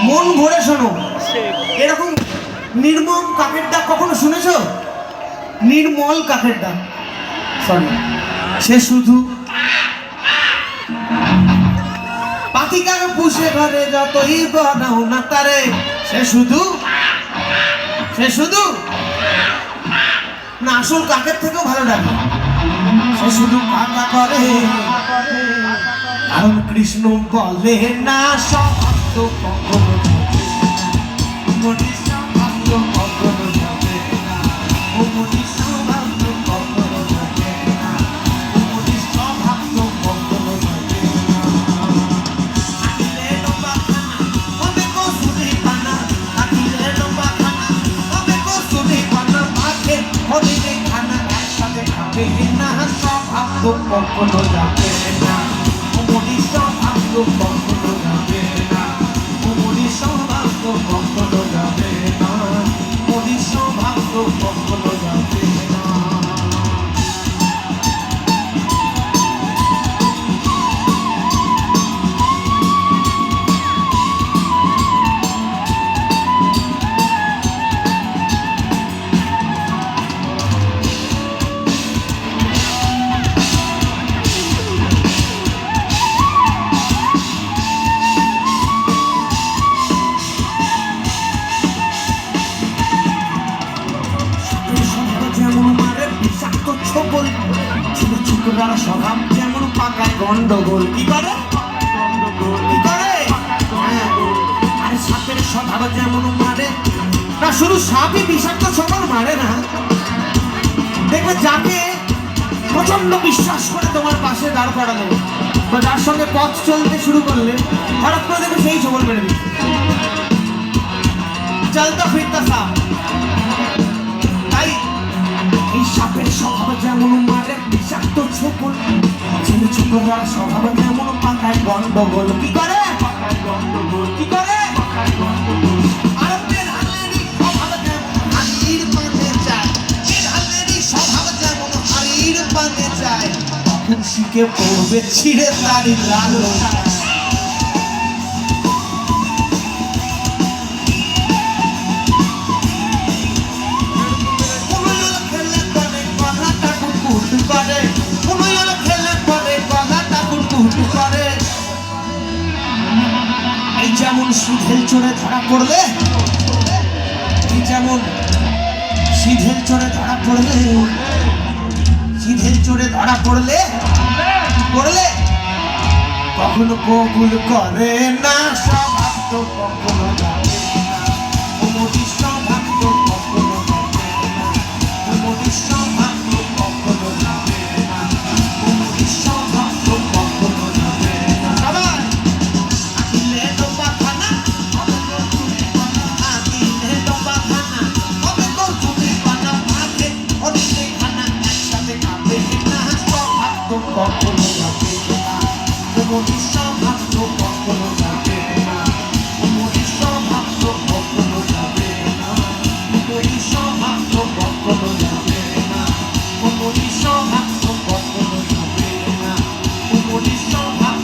মন ভরে শোনো। এরকম নির্মম কাকের ডাক কখনো শুনেছো? নির্মল কাকের ডাক, সরি, সে শুধু পাখিকার পুষে ঘরে যতই বানাও না তারে, সে শুধু না আসল কাকের থেকেও ভালো ডাকে, সে শুধু কাকা করে। কারণ কৃষ্ণ বলে না সভাব্দ কখনো সভাব্দ কখনো যাবে না, ও মনি সভাব্দ কখনো যাবে না, ও মনি সভাব্দ কখনো যাবে না। আখিলে লম্বা খানা হবে কসুরি পানা, আখিলে লম্বা খানা হবে কসুরি পানা, মাঠে হরিণে খানা একসাথে খাবে না, সভাব্দ কখনো যাবে না, ও মনি সভাব্দ কখনো যাবে না, ও মনি সভাব্দ কখনো যাবে না, মনি সভাব্দ কখনো যাবে না। স্বভাব যেমন পাকায় গন্ডগোল, কি করে কি করে, আরে সাপের স্বভাব যেমন মারে না, শুধু সাপই বিষাক্ত ছবল মারে না, দেখবে যাকে প্রচন্ড বিশ্বাস করে তোমার পাশে দাঁড় করালো বা যার সঙ্গে পথ চলতে শুরু করলে হঠাৎ করে দেখবে সেই ছবল মেরে দিচ্ছে, চলতা ফিরতা সাপ। তাই এই সাপের স্বভাব যেমন মারে বিষাক্ত ছবল, ছেলে ছোটরা স্বভাব যেমন পাকায় গন্ডগোল, কি করে কি করে, আর বেহালেরই স্বভাব যেমন হাড়ির পানে যায়, বেহালেরই স্বভাব যেমন হাড়ির পানে যায়, তখন শিখে পড়বে ছিঁড়ে তারি লাল। এই যেমন সিধেল চোরে ধরা পড়লে, এই যেমন সিধেল চোরে ধরা পড়লে, সিধেল চোরে ধরা পড়লে পড়লে কখনো কবুল করে না, সভাব্দ কখনো যাবে না, ও মনি সভাব্দ কখনো যাবে না, ও মনি সভাব্দ কখনো যাবে না, ও মনি সভাব্দ কখনো যাবে না। সবাই আখিলে লম্বা খানা হবে কসুরি পানা, আখিলে লম্বা খানা হবে কসুরি পানা, মাঠে হরিণে খানা একসাথে খাবে না, সভাব্দ কখনো যাবে না, ও মনি সভাব্দ কখনো যাবে না, ও মনি সভাব্দ কখনো যাবে না, ও মনি সভাব্দ কখনো যাবে না, ও মনি সভাব্দ কখনো যাবে না, ও মনি সভাব্দ